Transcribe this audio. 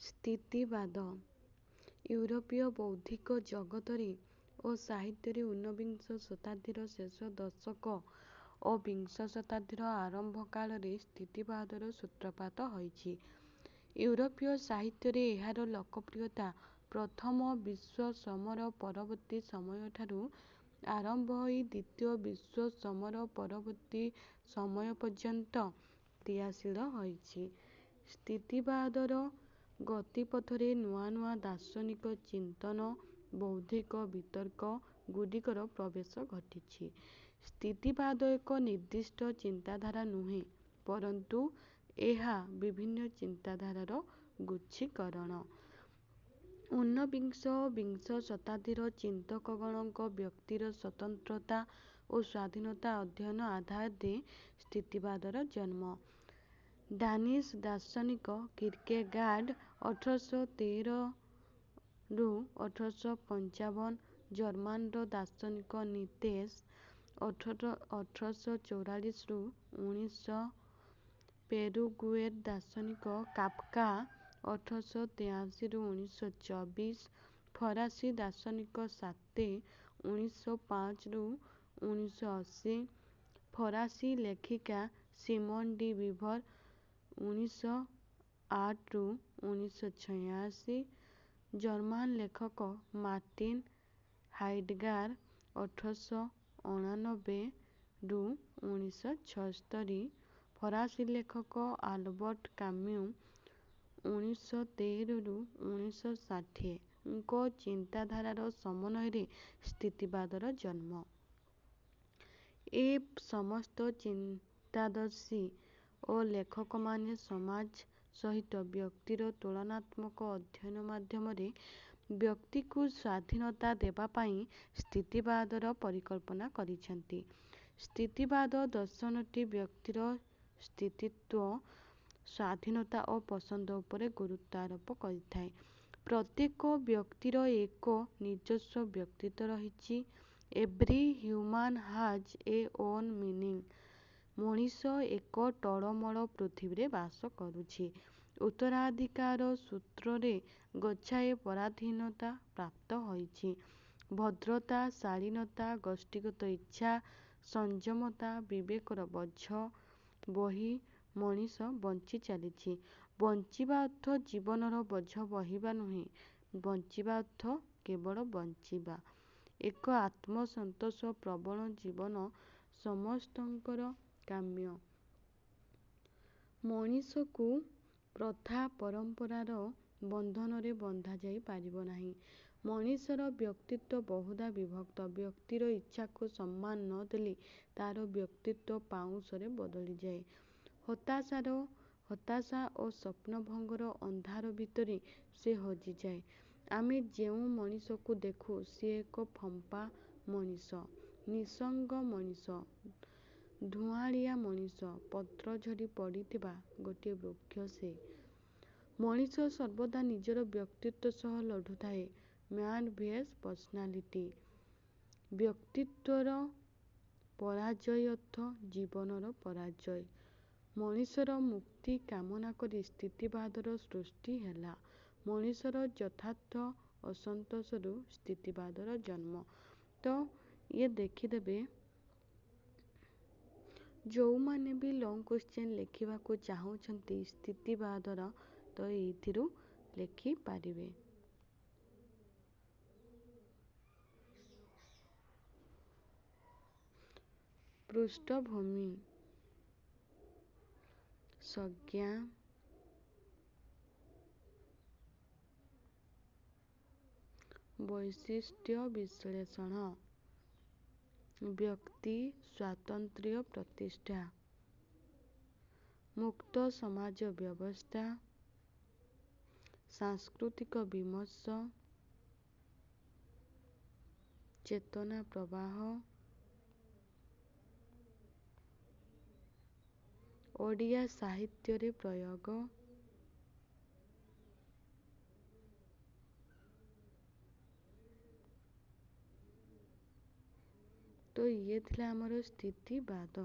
ସ୍ଥିତିବାଦ ୟୁରୋପୀୟ ବୌଦ୍ଧିକ ଜଗତରେ ଓ ସାହିତ୍ୟରେ ଊନବିଂଶ ଶତାବ୍ଦୀର ଶେଷ ଦଶକ ଓ ବିଂଶ ଶତାବ୍ଦୀର ଆରମ୍ଭ କାଳରେ ସ୍ଥିତିବାଦର ସୂତ୍ରପାତ ହୋଇଛି। ୟୁରୋପୀୟ ସାହିତ୍ୟରେ ଏହାର ଲୋକପ୍ରିୟତା ପ୍ରଥମ ବିଶ୍ୱ ସମର ପରବର୍ତ୍ତୀ ସମୟଠାରୁ ଆରମ୍ଭ ହୋଇ ଦ୍ୱିତୀୟ ବିଶ୍ୱ ସମର ପରବର୍ତ୍ତୀ ସମୟ ପର୍ଯ୍ୟନ୍ତ କ୍ରିୟାଶୀଳ ହୋଇଛି। ସ୍ଥିତିବାଦର ଗତିପଥରେ ନୂଆ ନୂଆ ଦାର୍ଶନିକ ଚିନ୍ତନ, ବୌଦ୍ଧିକ ବିତର୍କ ଗୁଡ଼ିକର ପ୍ରବେଶ ଘଟିଛି। ସ୍ଥିତିବାଦ ଏକ ନିର୍ଦ୍ଦିଷ୍ଟ ଚିନ୍ତାଧାରା ନୁହେଁ, ପରନ୍ତୁ ଏହା ବିଭିନ୍ନ ଚିନ୍ତାଧାରାର ଗୁଚ୍ଛୀକରଣ। ଊନବିଂଶ ଓ ବିଂଶ ଶତାବ୍ଦୀର ଚିନ୍ତକଗଣଙ୍କ ବ୍ୟକ୍ତିର ସ୍ୱତନ୍ତ୍ରତା ଓ ସ୍ୱାଧୀନତା ଅଧ୍ୟୟନ ଆଧାରରେ ସ୍ଥିତିବାଦର ଜନ୍ମ। ଡାନିଶ ଦାର୍ଶନିକ କିର୍କେଗାର୍ଡ 1813-1855, ଜର୍ମାନର ଦାର୍ଶନିକ ନିତ୍ସେ 1844-1900, ପେରୁଗୁଏର ଦାର୍ଶନିକ କାଫକା 1883-1924, ଫରାସୀ ଦାର୍ଶନିକ ସାର୍ତ୍ରେ 1905-1980, ଫରାସୀ ଲେଖିକା ସିମୋନ ଡି ବିଭର 1908-1986, ଜର୍ମାନ ଲେଖକ ମାର୍ଟିନ ହାଇଡେଗାର 1889-1976, ଫରାସୀ ଲେଖକ ଆଲବର୍ଟ କାମ୍ୟୁ 1913-1960 ଙ୍କ ଚିନ୍ତାଧାରାର ସମନ୍ୱୟରେ ସ୍ଥିତିବାଦର ଜନ୍ମ। ଏ ସମସ୍ତ ଚିନ୍ତାଦର୍ଶୀ ଓ ଲେଖକମାନେ ସମାଜ ସହିତ ବ୍ୟକ୍ତିର ତୁଳନାତ୍ମକ ଅଧ୍ୟୟନ ମାଧ୍ୟମରେ ବ୍ୟକ୍ତିକୁ ସ୍ୱାଧୀନତା ଦେବା ପାଇଁ ସ୍ଥିତିବାଦର ପରିକଳ୍ପନା କରିଛନ୍ତି। ସ୍ଥିତିବାଦ ଦର୍ଶନଟି ବ୍ୟକ୍ତିର ସ୍ଥିତିତ୍ୱ, ସ୍ୱାଧୀନତା ଓ ପସନ୍ଦ ଉପରେ ଗୁରୁତ୍ୱ ଆରୋପ କରିଥାଏ। ପ୍ରତ୍ୟେକ ବ୍ୟକ୍ତିର ଏକ ନିଜସ୍ୱ ବ୍ୟକ୍ତିତ୍ୱ ରହିଛି। Every human has a own meaning. ମଣିଷ ଏକ ଟଳମଳ ପୃଥିବୀରେ ବାସ କରୁଛି। ଉତ୍ତରାଧିକାର ସୂତ୍ରରେ ଗଚ୍ଛାଏ ପରାଧୀନତା ପ୍ରାପ୍ତ ହୋଇଛି। ଭଦ୍ରତା, ଶାଳୀନତା, ଗୋଷ୍ଠୀଗତ ଇଚ୍ଛା, ସଂଯମତା, ବିବେକର ବୋଝ ବୋହି ମଣିଷ ବଞ୍ଚି ଚାଲିଛି। ବଞ୍ଚିବା ଅର୍ଥ ଜୀବନର ବୋଝ ବୋହିବା ନୁହେଁ, ବଞ୍ଚିବା ଅର୍ଥ କେବଳ ବଞ୍ଚିବା। ଏକ ଆତ୍ମସନ୍ତୋଷ ପ୍ରବଣ ଜୀବନ ସମସ୍ତଙ୍କର କାମ୍ୟ। ମଣିଷକୁ ପ୍ରଥା ପରମ୍ପରାର ବନ୍ଧନରେ ବନ୍ଧାଯାଇ ପାରିବ ନାହିଁ। ମଣିଷର ବ୍ୟକ୍ତିତ୍ୱ ବହୁଧା ବିଭକ୍ତ। ବ୍ୟକ୍ତିର ଇଚ୍ଛାକୁ ସମ୍ମାନ ନ ଦେଲେ ତାର ବ୍ୟକ୍ତିତ୍ୱ ପାଉଁଶରେ ବଦଳିଯାଏ। ହତାଶା ଓ ସ୍ୱପ୍ନଭଙ୍ଗର ଅନ୍ଧାର ଭିତରେ ସେ ହଜିଯାଏ। ଆମେ ଯେଉଁ ମଣିଷକୁ ଦେଖୁ, ସିଏ ଏକ ଫମ୍ପା ମଣିଷ, ନିଃସଙ୍ଗ ମଣିଷ, ଧୂଆଁଳିଆ ମଣିଷ, ପତ୍ର ଝଡ଼ି ପଡ଼ିଥିବା ଗୋଟିଏ ବୃକ୍ଷ ସେ। ମଣିଷ ସର୍ବଦା ନିଜର ବ୍ୟକ୍ତିତ୍ୱ ସହ ଲଢ଼ୁଥାଏ। Man vs personality. ବ୍ୟକ୍ତିତ୍ୱର ପରାଜୟ ଅର୍ଥ ଜୀବନର ପରାଜୟ। ମଣିଷର ମୁକ୍ତି କାମନା କରି ସ୍ଥିତିବାଦର ସୃଷ୍ଟି ହେଲା। ମଣିଷର ଯଥାର୍ଥ ଅସନ୍ତୋଷରୁ ସ୍ଥିତିବାଦର ଜନ୍ମ। ତ ଇଏ ଦେଖିଦେବେ, ଯେଉଁମାନେ ବି ଲଙ୍ଗ କୋଶ୍ଚିନ୍ ଲେଖିବାକୁ ଚାହୁଁଛନ୍ତି ସ୍ଥିତିବାଦର, ତ ଏଇଥିରୁ ଲେଖିପାରିବେ। ପୃଷ୍ଠଭୂମି, ସଂଜ୍ଞା, ବୈଶିଷ୍ଟ୍ୟ ବିଶ୍ଳେଷଣ, ବ୍ୟକ୍ତି ସ୍ୱାତନ୍ତ୍ର୍ୟ ପ୍ରତିଷ୍ଠା, ମୁକ୍ତ ସମାଜ ବ୍ୟବସ୍ଥା, ସାଂସ୍କୃତିକ ବିମର୍ଶ, ଚେତନା ପ୍ରବାହ, ଓଡ଼ିଆ ସାହିତ୍ୟରେ ପ୍ରୟୋଗ। ତ ଇଏ ଥିଲା ଆମର ସ୍ଥିତିବାଦ।